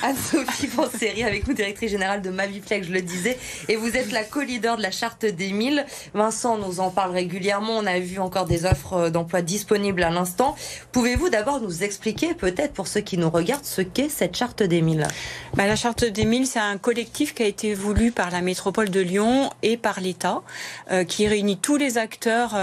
Anne-Sophie Panseri avec nous, directrice générale de Maviflex, je le disais, et vous êtes la co-leader de la charte des 1000. Vincent nous en parle régulièrement, on a vu encore des offres d'emploi disponibles à l'instant. Pouvez-vous d'abord nous expliquer, peut-être pour ceux qui nous regardent, ce qu'est cette charte des 1000? La charte des 1000, c'est un collectif qui a été voulu par la métropole de Lyon et par l'État, qui réunit tous les acteurs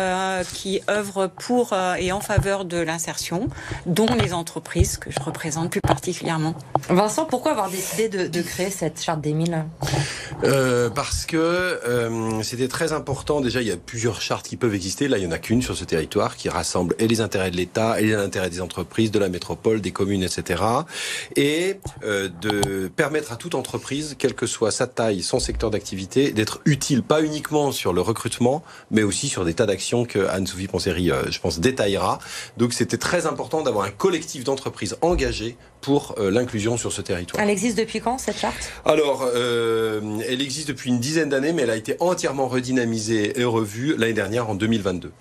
qui œuvrent pour et en faveur de l'insertion, dont les entreprises que je représente plus particulièrement. Vincent, pourquoi avoir décidé de créer cette charte des 1000 ? Parce que c'était très important. Déjà, il y a plusieurs chartes qui peuvent exister. Là, il n'y en a qu'une sur ce territoire qui rassemble et les intérêts de l'État et les intérêts des entreprises, de la métropole, des communes, etc. Et de permettre à toute entreprise, quelle que soit sa taille, son secteur d'activité, d'être utile, pas uniquement sur le recrutement, mais aussi sur des tas d'actions que Anne-Sophie Panseri, je pense, détaillera. Donc, c'était très important d'avoir un collectif d'entreprises engagées pour l'inclusion sur ce territoire. Elle existe depuis quand, cette charte ? Alors, elle existe depuis une dizaine d'années, mais elle a été entièrement redynamisée et revue l'année dernière, en 2022.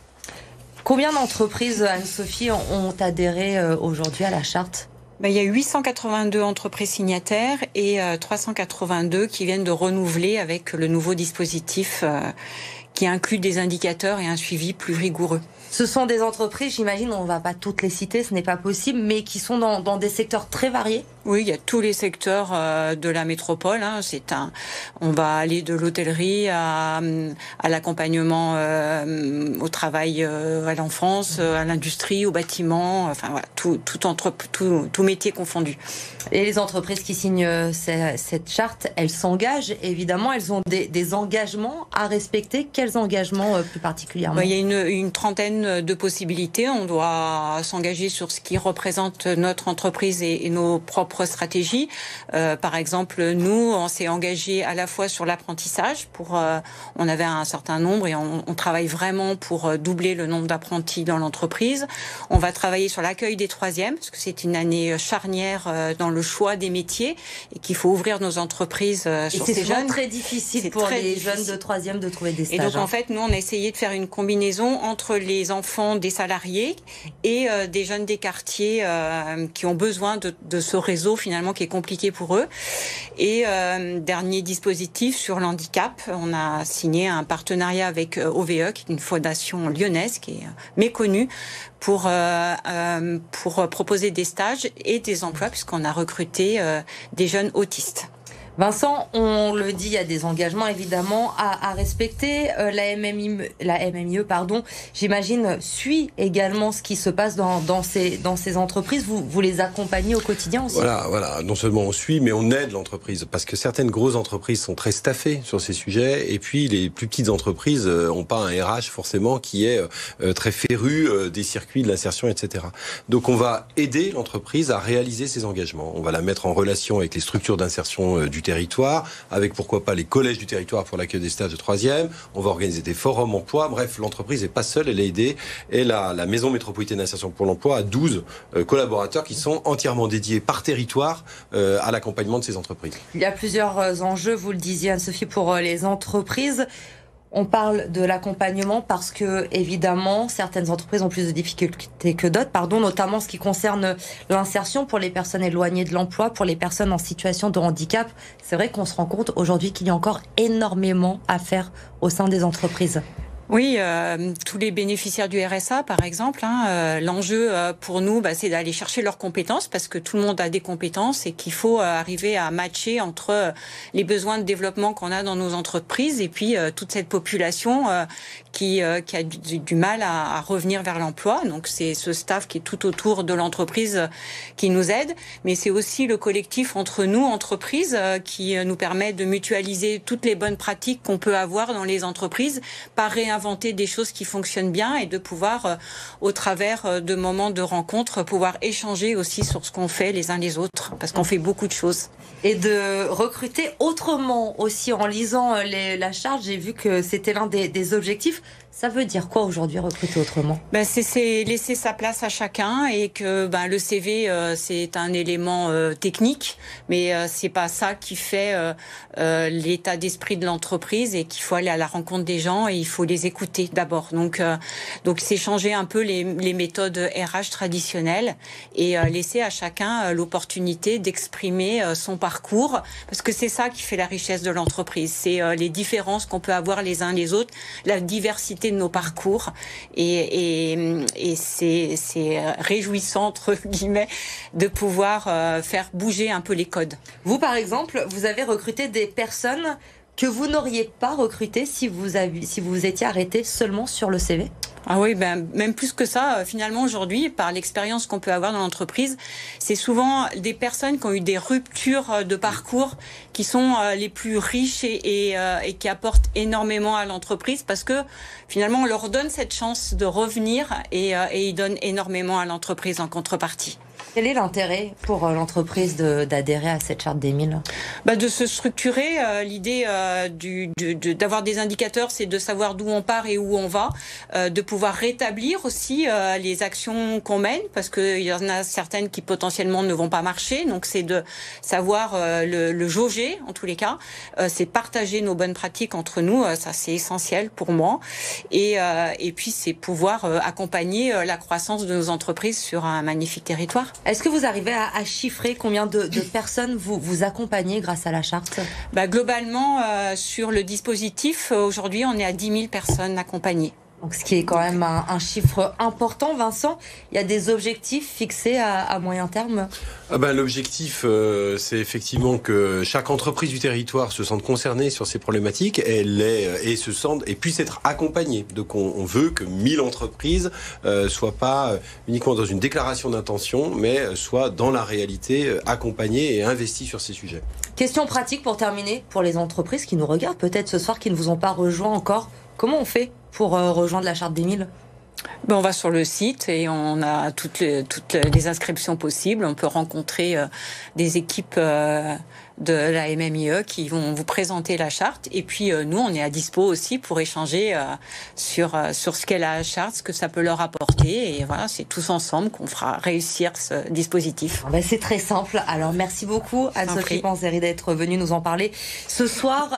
Combien d'entreprises, Anne-Sophie, ont adhéré aujourd'hui à la charte ? Il y a 882 entreprises signataires et 382 qui viennent de renouveler avec le nouveau dispositif qui inclut des indicateurs et un suivi plus rigoureux. Ce sont des entreprises, j'imagine, on ne va pas toutes les citer, ce n'est pas possible, mais qui sont dans des secteurs très variés. Oui, il y a tous les secteurs de la métropole. On va aller de l'hôtellerie à l'accompagnement au travail à l'enfance, à l'industrie, au bâtiment, enfin voilà, tout métier confondu. Et les entreprises qui signent cette charte, elles s'engagent, évidemment, elles ont des engagements à respecter. Quels engagements plus particulièrement ? Il y a une trentaine de possibilités. On doit s'engager sur ce qui représente notre entreprise et nos propres stratégies. Par exemple, nous, on s'est engagé à la fois sur l'apprentissage. On avait un certain nombre et on travaille vraiment pour doubler le nombre d'apprentis dans l'entreprise. On va travailler sur l'accueil des troisièmes, parce que c'est une année charnière dans le choix des métiers et qu'il faut ouvrir nos entreprises sur ces jeunes. C'est très difficile pour les jeunes de troisième de trouver des stages. Et donc, en fait, nous, on a essayé de faire une combinaison entre les enfants des salariés et des jeunes des quartiers qui ont besoin de ce réseau, finalement, qui est compliqué pour eux. Et dernier dispositif sur l'handicap, on a signé un partenariat avec OVE, qui est une fondation lyonnaise, qui est méconnue, pour proposer des stages et des emplois, puisqu'on a recruté des jeunes autistes. Vincent, on le dit, il y a des engagements évidemment à respecter. La MMIE, j'imagine, suit également ce qui se passe dans ces entreprises. Vous les accompagnez au quotidien aussi ? Voilà. Non seulement on suit, mais on aide l'entreprise. Parce que certaines grosses entreprises sont très staffées sur ces sujets. Et puis, les plus petites entreprises n'ont pas un RH forcément qui est très féru des circuits de l'insertion, etc. Donc, on va aider l'entreprise à réaliser ses engagements. On va la mettre en relation avec les structures d'insertion du territoire, avec pourquoi pas les collèges du territoire pour l'accueil des stages de troisième. On va organiser des forums emploi. Bref, l'entreprise n'est pas seule, elle est aidée. Et la Maison métropolitaine d'insertion pour l'emploi a 12 collaborateurs qui sont entièrement dédiés par territoire à l'accompagnement de ces entreprises. Il y a plusieurs enjeux, vous le disiez Anne-Sophie, pour les entreprises. On parle de l'accompagnement parce que, évidemment, certaines entreprises ont plus de difficultés que d'autres, notamment ce qui concerne l'insertion pour les personnes éloignées de l'emploi, pour les personnes en situation de handicap. C'est vrai qu'on se rend compte aujourd'hui qu'il y a encore énormément à faire au sein des entreprises. Oui, tous les bénéficiaires du RSA, par exemple, l'enjeu pour nous, c'est d'aller chercher leurs compétences, parce que tout le monde a des compétences et qu'il faut arriver à matcher entre les besoins de développement qu'on a dans nos entreprises et puis toute cette population qui a du mal à revenir vers l'emploi. Donc c'est ce staff qui est tout autour de l'entreprise qui nous aide, mais c'est aussi le collectif entre nous, entreprises, qui nous permet de mutualiser toutes les bonnes pratiques qu'on peut avoir dans les entreprises, par réinventer des choses qui fonctionnent bien et de pouvoir, au travers de moments de rencontre, pouvoir échanger aussi sur ce qu'on fait les uns les autres, parce qu'on fait beaucoup de choses. Et de recruter autrement aussi. En lisant la charte, j'ai vu que c'était l'un des objectifs. Ça veut dire quoi aujourd'hui recruter autrement? C'est laisser sa place à chacun et que le CV c'est un élément technique, mais c'est pas ça qui fait l'état d'esprit de l'entreprise et qu'il faut aller à la rencontre des gens et il faut les écouter d'abord. Donc c'est changer un peu les méthodes RH traditionnelles et laisser à chacun l'opportunité d'exprimer son parcours, parce que c'est ça qui fait la richesse de l'entreprise. C'est les différences qu'on peut avoir les uns les autres, la diversité de nos parcours et c'est réjouissant entre guillemets de pouvoir faire bouger un peu les codes. Vous par exemple, vous avez recruté des personnes que vous n'auriez pas recrutées si vous étiez arrêté seulement sur le CV? Ah oui, même plus que ça, finalement aujourd'hui, par l'expérience qu'on peut avoir dans l'entreprise, c'est souvent des personnes qui ont eu des ruptures de parcours qui sont les plus riches et qui apportent énormément à l'entreprise, parce que finalement on leur donne cette chance de revenir et ils donnent énormément à l'entreprise en contrepartie. Quel est l'intérêt pour l'entreprise d'adhérer à cette charte des 1000 ? De se structurer. L'idée d'avoir des indicateurs, c'est de savoir d'où on part et où on va, de pouvoir rétablir aussi les actions qu'on mène, parce qu'il y en a certaines qui potentiellement ne vont pas marcher. Donc c'est de savoir le jauger en tous les cas. C'est partager nos bonnes pratiques entre nous. Ça c'est essentiel pour moi. Et puis c'est pouvoir accompagner la croissance de nos entreprises sur un magnifique territoire. Est-ce que vous arrivez à chiffrer combien de personnes vous accompagnez grâce à la charte ? Globalement, sur le dispositif, aujourd'hui, on est à 10 000 personnes accompagnées. Donc, ce qui est quand même un chiffre important. Vincent, il y a des objectifs fixés à moyen terme ? L'objectif, c'est effectivement que chaque entreprise du territoire se sente concernée sur ces problématiques et puisse être accompagnée. Donc, on veut que 1000 entreprises soient pas uniquement dans une déclaration d'intention, mais soient dans la réalité accompagnées et investies sur ces sujets. Question pratique pour terminer, pour les entreprises qui nous regardent peut-être ce soir, qui ne vous ont pas rejoint encore. Comment on fait pour rejoindre la charte des 1000 ? On va sur le site et on a toutes les inscriptions possibles. On peut rencontrer des équipes de la MMIE qui vont vous présenter la charte. Et puis nous, on est à dispo aussi pour échanger sur ce qu'est la charte, ce que ça peut leur apporter. Et voilà, c'est tous ensemble qu'on fera réussir ce dispositif. C'est très simple. Alors merci beaucoup Anne-Sophie Panzeri d'être venue nous en parler ce soir.